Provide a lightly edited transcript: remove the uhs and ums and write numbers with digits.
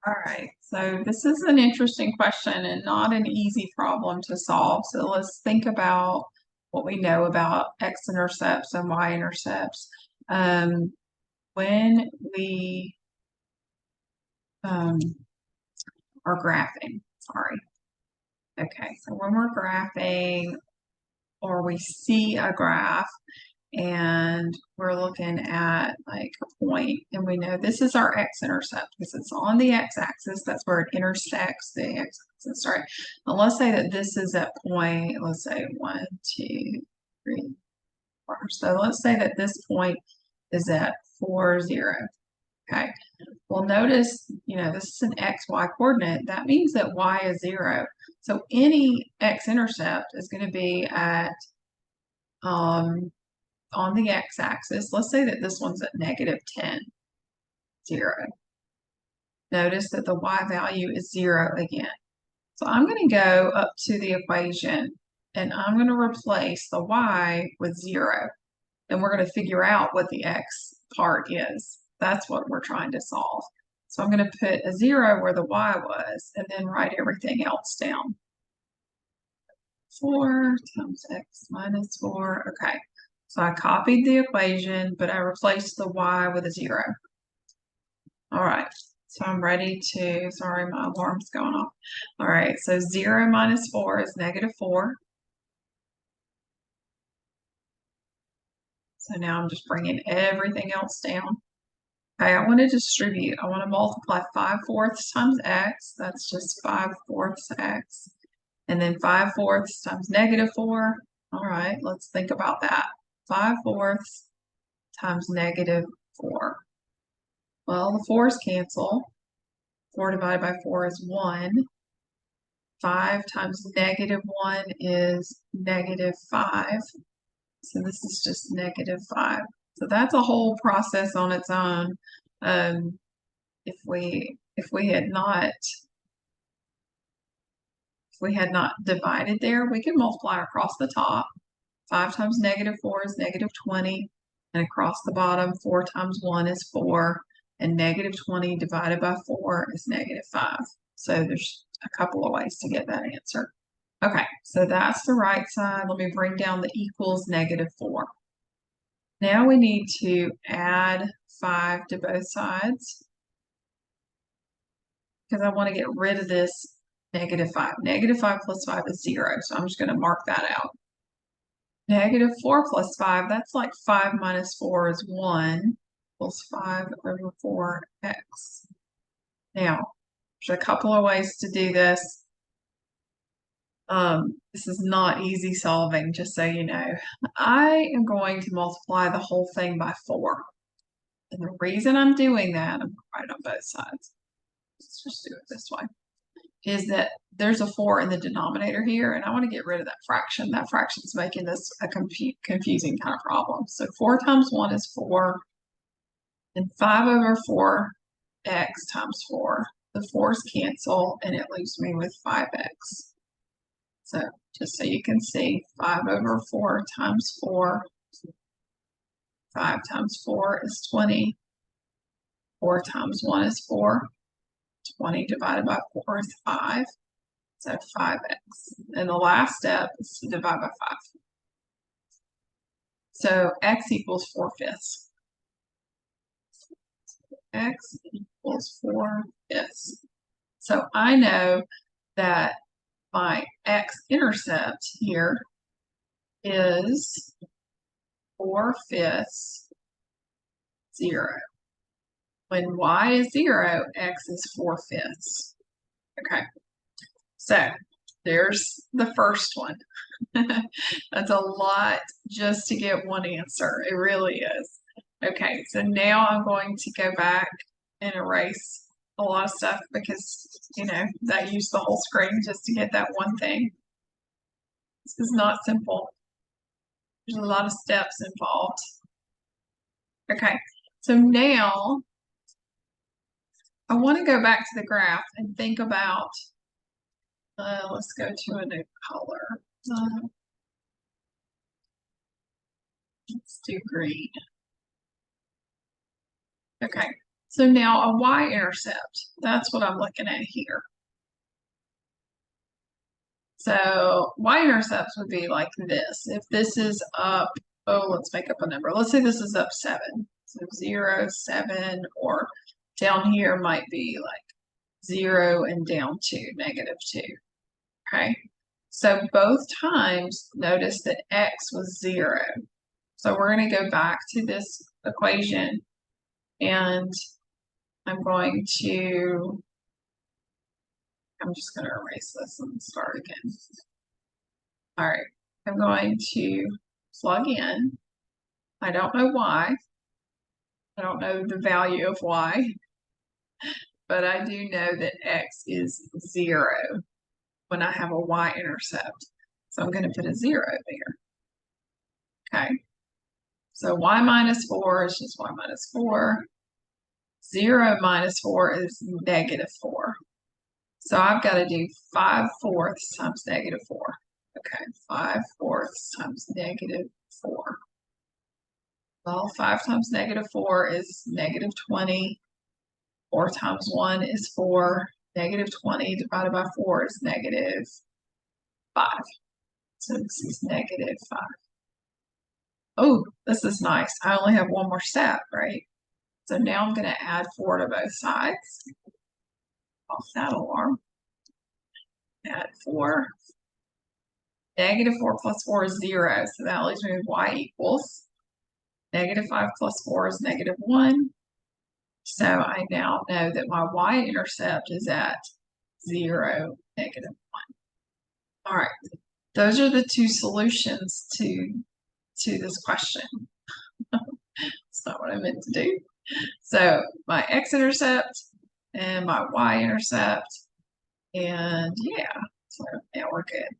All right, so this is an interesting question and not an easy problem to solve. So let's think about what we know about x-intercepts and y-intercepts. When we are graphing, sorry. Okay, so when we're graphing or we see a graph, and we're looking at like a point, and we know this is our x-intercept because it's on the x-axis. That's where it intersects the x-axis, right? Now let's say that this is at point, let's say 1, 2, 3, 4. So let's say that this point is at 4, 0. Okay. Well, notice, this is an x-y coordinate. That means that y is 0. So any x-intercept is going to be at on the x-axis. Let's say that this one's at -10, 0. Notice that the y value is 0 again. So I'm going to go up to the equation and I'm going to replace the y with 0. And we're going to figure out what the x part is. That's what we're trying to solve. So I'm going to put a 0 where the y was and then write everything else down. 4 times x minus 4. Okay. So I copied the equation, but I replaced the y with a 0. All right, so I'm ready to, sorry, my alarm's going off. All right, so 0 minus 4 is -4. So now I'm just bringing everything else down. Okay, I want to distribute. I want to multiply 5/4 times x. That's just 5/4 x. And then 5/4 times -4. All right, let's think about that. 5/4 times -4. Well, the 4's cancel. 4 divided by 4 is 1. 5 times -1 is -5. So this is just -5. So that's a whole process on its own. If we had not divided there, we could multiply across the top. 5 times -4 is -20, and across the bottom, 4 times 1 is 4, and -20 divided by 4 is -5. So there's a couple of ways to get that answer. Okay, so that's the right side. Let me bring down the equals -4. Now we need to add 5 to both sides because I want to get rid of this -5. -5 plus 5 is 0, so I'm just going to mark that out. -4 plus 5, that's like 5 minus 4 is 1, equals 5 over 4x. Now, there's a couple of ways to do this. This is not easy solving, just so you know. I am going to multiply the whole thing by 4. And the reason I'm doing that, I'm right on both sides. Let's just do it this way. Is that there's a 4 in the denominator here, and I want to get rid of that fraction. That fraction is making this a confusing kind of problem. So 4 times 1 is 4, and 5 over 4x times 4. The 4's cancel, and it leaves me with 5x. So just so you can see, 5 over 4 times 4. 5 times 4 is 20. 4 times 1 is 4. 20 divided by 4 is 5. So 5x. And the last step is to divide by 5. So x equals 4/5. X equals 4/5. So I know that my x-intercept here is 4/5, 0. When y is 0, x is 4/5. Okay, so there's the first one. That's a lot just to get one answer. It really is. Okay, so now I'm going to go back and erase a lot of stuff because, that used the whole screen just to get that one thing. This is not simple. There's a lot of steps involved. Okay, so now I want to go back to the graph and think about, let's go to a new color. Let's do green. Okay, So now a y-intercept, that's what I'm looking at here. So y-intercepts would be like this. If this is up, oh, let's make up a number. Let's say this is up 7. So 0, 7, or down here might be like 0 and down 2, -2. Okay. So both times, notice that x was 0. So we're going to go back to this equation and I'm just going to erase this and start again. All right, I'm going to plug in. I don't know why. I don't know the value of y, but I do know that x is 0 when I have a y-intercept. So I'm going to put a 0 there. Okay. So y minus 4 is just y minus 4. 0 minus 4 is -4. So I've got to do 5/4 times -4. Okay, 5/4 times -4. Well, 5 times -4 is -20. 4 times 1 is 4. -20 divided by 4 is -5. So this is -5. Oh, this is nice. I only have one more step, right? So now I'm going to add 4 to both sides. Off that alarm. Add 4. -4 plus 4 is 0, so that leaves me with y equals -5 plus 4 is -1. So I now know that my y-intercept is at 0, -1. All right, those are the two solutions to this question. That's not what I meant to do. So my x-intercept and my y-intercept, and yeah, so now we're good.